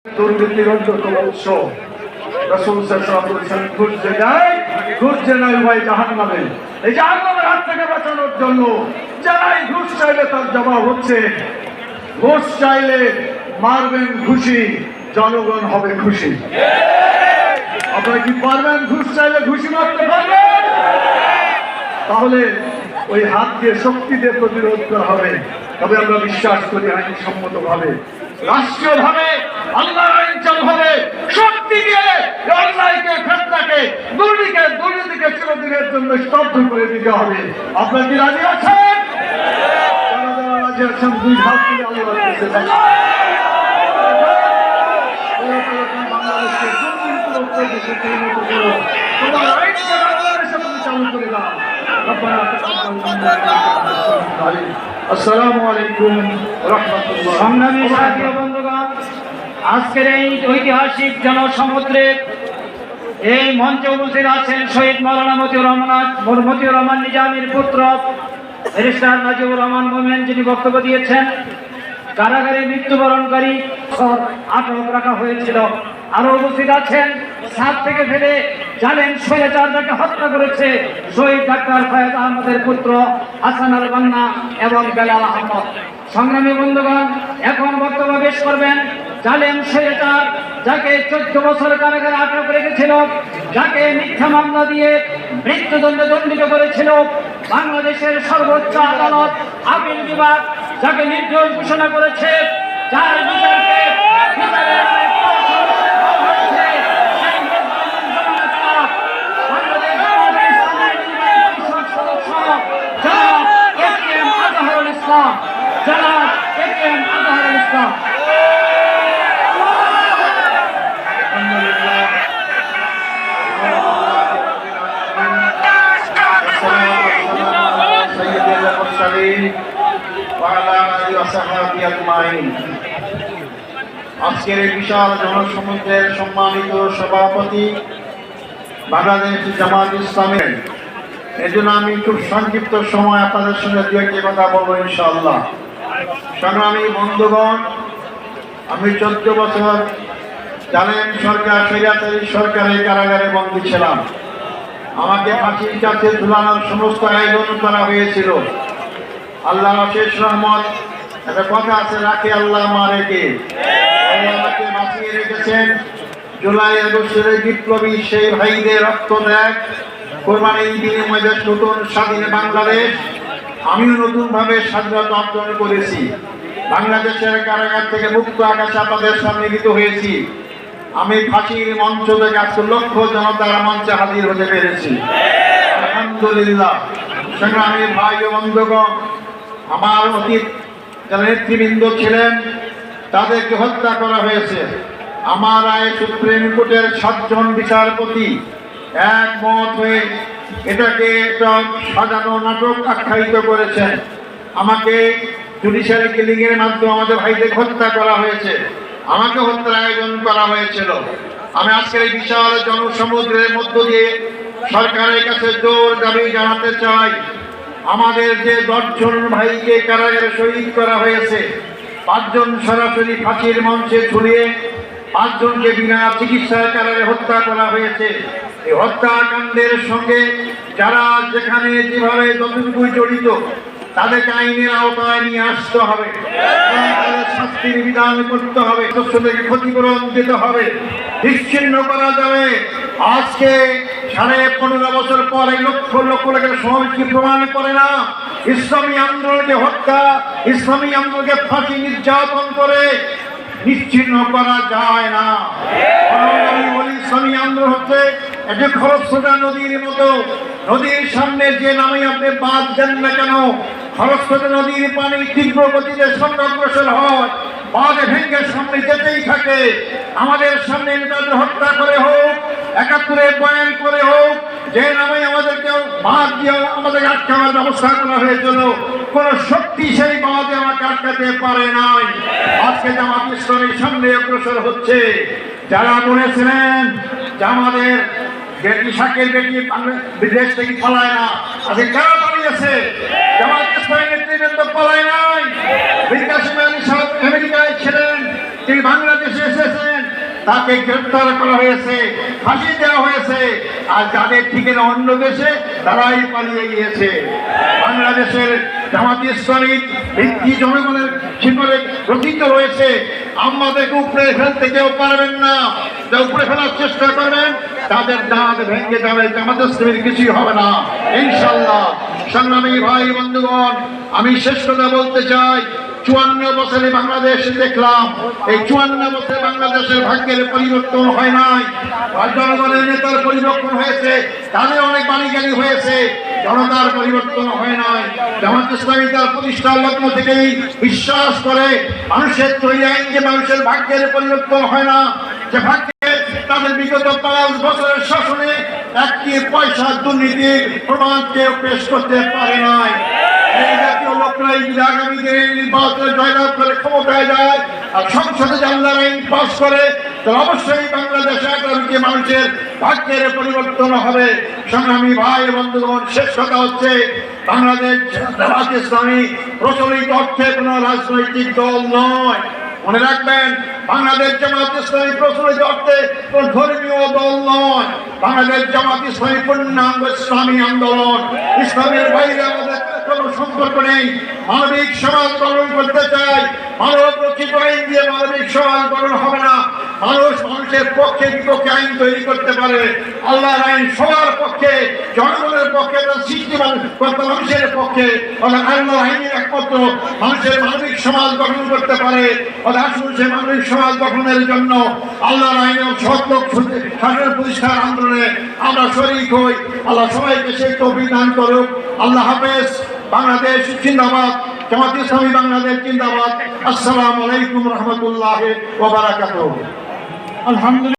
দুর্নীতির অন্যতম উৎস। রাসূল সাল্লাল্লাহু আলাইহি ওয়াসাল্লাম ঘুরছে নাই ভাই জাহান্নামে। এই জাহান্নামের হাত থেকে বাঁচানোর জন্য যারাই ঘুষ চাইলে তার জবাব হচ্ছে ঘুষ চাইলে মারবেন ঘুষি, জনগণ হবে খুশি। আপনারা কি পারবেন ঘুষ চাইলে ঘুষি মারতে পারবেন? তাহলে ওই হাত দিয়ে শক্তি দিয়ে প্রতিরোধ করা হবে। তবে আমরা বিশ্বাস করি আইনসম্মত ভাবে, রাষ্ট্রীয় ভাবে আল্লাহর আইন চালু হবে। শক্তি দিয়ে অন্যায়কে, ফেতনাকে, দুর্নীতিকে চিরদিনের জন্য স্তব্ধ করে দিতে হবে। আপনারা কি রাজি আছেন? যারা রাজি আছেন দুই হাত তুলে আল্লাহর কাছে বাংলাদেশকে চালু করে দাও। আসসালামু আলাইকুম রাহমাতুল্লাহ। সংগ্রামী সাথী ও বন্ধুগণ, আজকের এই ঐতিহাসিক জনসমুদ্রে এই মঞ্চে উপস্থিত আছেন শহীদ মাওলানা মতিউর রহমান নিজামীর পুত্র ব্যারিস্টার নাজিবুর রহমান মোমেন, যিনি বক্তব্য দিয়েছেন। কারাগারে মৃত্যুবরণকারী আটক রাখা হয়েছিল। আরো উপস্থিত আছেন ছাদ থেকে ফেলে জানেন স্বৈরাচার যাকে হত্যা করেছে শহীদ ডাক্তার ফয়েজ আহমদের পুত্র হাসান আল বান্না এবং বেলাল আহমদ। সংগ্রামী বন্ধুগণ, এখন বক্তব্য পেশ করবেন জালেম স্বৈরাচার যাকে 14 বছর কারাগারে আটক রেখেছিল, যাকে মিথ্যা মামলা দিয়ে মৃত্যুদণ্ডে দণ্ডিত করেছিল বাংলাদেশের সর্বোচ্চ আদালত আপিল বিভাগ, যাকে নির্দোষ ঘোষণা করেছে, যার বিচারকে আজকের এই বিশাল জনসমুদ্রের সম্মানিত সভাপতি বাংলাদেশ জামাত ইসলামের, এই জন্য আমি খুব সংক্ষিপ্ত সময় আপনাদের সঙ্গে দু একটি কথা বলবো ইনশাআল্লাহ। সংগ্রামী বন্ধুগণ, আমি 14 বছর জানেন স্বৈরাচারী সরকারের কারাগারে বন্দী ছিলাম। আমাকে ফাঁসির কাছে ঝুলানোর সমস্ত আয়োজন করা হয়েছিল। আল্লাহ শেষ রহমত, একটা কথা আছে, রাখে আল্লাহ মারে কে। আমাকে বাঁচিয়ে রেখেছেন। জুলাই আগস্টের বিপ্লবী সেই ভাইদের রক্ত ত্যাগ কোরবানির বিনিময়ে নতুন স্বাধীন বাংলাদেশ, আমিও নতুনভাবে স্বাধীনতা অর্জন করেছি। বাংলাদেশের কারাগার থেকে মুক্ত আকাশে আপনাদের সম্মিলিত হয়েছি। আমি ফাঁসির মঞ্চ থেকে আজকে লক্ষ জনতার মঞ্চে হাজির হতে পেরেছি, আলহামদুলিল্লাহ। সংগ্রামী ভাই ও বন্ধুগণ, আমার অতীত যারা নেতৃবৃন্দ ছিলেন তাদেরকে হত্যা করা হয়েছে। আমার রায়ে সুপ্রিম কোর্টের 7 জন বিচারপতি একমত হয়ে এটাকে একটা সাজানো নাটক আখ্যায়িত করেছেন। আমাকে জুডিশিয়ারি কিলিং এর মাধ্যমে আমাদের ভাইদের হত্যা করা হয়েছে, আমাকে হত্যার আয়োজন করা হয়েছিল। আমি আজকের এই বিশাল জনসমুদ্রের মধ্য দিয়ে সরকারের কাছে জোর দাবি জানাতে চাই, আমাদের যে 10 জন ভাইকে কারাগারে শহীদ করা হয়েছে, 5 জন সরাসরি ফাঁসির মঞ্চে ঝুলিয়ে 5 জনকে বিনা চিকিৎসায় কারাগারে হত্যা করা হয়েছে। এই হত্যাকাণ্ডের সঙ্গে যারা যেখানে যেভাবে যতটুকু জড়িত তাদেরকে আইনের আওতায় নিয়ে আসতে হবে, তাদের শাস্তির বিধান করতে হবে, তাদেরকে ক্ষতিপূরণ দিতে হবে, নিশ্চিহ্ন করা যাবে। আজকে 15.5 বছর পর এই লক্ষ লক্ষ লোকের সমাবেশ কি প্রমাণ করে না ইসলামী আন্দোলনকে হত্যা, ইসলামী আন্দোলনকে ফাঁসি নির্যাতন করে নিশ্চিহ্ন করা যায় না। আমি বলি ইসলামী আন্দোলন হচ্ছে একটি খরস্রোতা নদীর মতো। নদীর সামনে যে নামে আপনি বাদ দেন না কেন, খরস্রোতা নদীর পানি তীব্র গতিতে সামনে অগ্রসর হয়, বাঁধে ভেঙে সামনে যেতেই থাকে। আমাদের সামনে নেতাদের হত্যা করে হোক, 71 বয়ান করে হোক, যে নামে আমাদেরকে বাদ দিয়ে আমাদের আটকানোর ব্যবস্থা করা হয়েছিল, কোন শক্তি সেই বাদে আমাকে আটকাতে পারে নাই। আজকে জামাত ইসলামের সামনে অগ্রসর হচ্ছে। যারা বলেছিলেন যে আমাদের ইসাকের বেটি বিদেশ থেকে পালায় না, আজকে কারা পালিয়েছে? জামাত ইসলামের নেতৃবৃন্দ পালায় নাই। আমেরিকায় ছিলেন, তিনি বাংলাদেশে এসেছেন। তাকে গ্রেফতার করা হয়েছে, ফাঁসি দেওয়া হয়েছে, আর যাদের ঠিকানা অন্য দেশে তারাই পালিয়ে গিয়েছে। বাংলাদেশের জামাত ইসলামী ভিত্তি জনগণের শিকড়ে গঠিত রয়েছে। আমাদেরকে উপরে ফেলতে কেউ পারবেন না। যে উপরে ফেলার চেষ্টা করবেন তাদের দাঁত ভেঙে যাবে, জামাত ইসলামীর কিছুই হবে না ইনশাল্লাহ। সংগ্রামী ভাই বন্ধুগণ, আমি শেষ কথা বলতে চাই, 54 বছরে বাংলাদেশ দেখলাম, এই 54 বছরে বাংলাদেশের ভাগ্যের পরিবর্তন হয় নাই। আর জনগণের নেতার পরিবর্তন হয়েছে, তাদের অনেক বাণিজ্যিক হয়েছে, জনতার পরিবর্তন হয় নাই। জামাত ইসলামী তার প্রতিষ্ঠার লগ্ন থেকেই বিশ্বাস করে মানুষের তৈরি আইন যে মানুষের ভাগ্যের পরিবর্তন হয় না, যে ভাগ্যে তাদের বিগত 5 বছরের শাসনে একটি পয়সা দুর্নীতির প্রমাণ কেউ পেশ করতে পারে নাই। এই জাতীয় লোকরা যদি আগামী দিনে নির্বাচনে জয়লাভ করে ক্ষমতায় যায় আর সংসদে জানলার আইন পাস করে, তাহলে অবশ্যই বাংলাদেশে আগামী মানুষের ভাগ্যের পরিবর্তন হবে। সংগ্রামী ভাই বন্ধুগণ, শেষ কথা হচ্ছে, বাংলাদেশ জামাত ইসলামী প্রচলিত অর্থে কোনো রাজনৈতিক দল নয়। মনে রাখবেন, বাংলাদেশ জামাত ইসলামী প্রচলিত অর্থে কোন ধর্মীয় দল নয়। বাংলাদেশ জামাত ইসলামী পূর্ণাঙ্গ ইসলামী আন্দোলন। ইসলামের বাইরে আমাদের কোনো সম্পর্ক নেই। মানবিক সমাজ গঠন করতে চাই, মানব রচিত আইন দিয়ে মানবিক সমাজ গঠন হবে না। মানুষ মানুষের পক্ষে বিপক্ষে আইন তৈরি করতে পারে, আল্লাহর আইন সবার পক্ষে, জনগণের পক্ষে, সৃষ্টিমান মানুষের পক্ষে। আল্লাহর আইনের একমাত্র মানুষের মানবিক সমাজ গঠন করতে পারে। আসুন সে মানবিক সমাজ গঠনের জন্য আল্লাহর আইনের সৎলোক শাসন প্রতিষ্ঠার আন্দোলনে আমরা শরীক হই। আল্লাহ সবাইকে সেই তৌফিক দান করুক। আল্লাহ হাফেজ। বাংলাদেশ জিন্দাবাদ। জামাত ইসলামী বাংলাদেশ জিন্দাবাদ। আসসালামু আলাইকুম রহমতুল্লাহ ওয়া বারাকাতুহু। আলহামদুলিল্লাহ।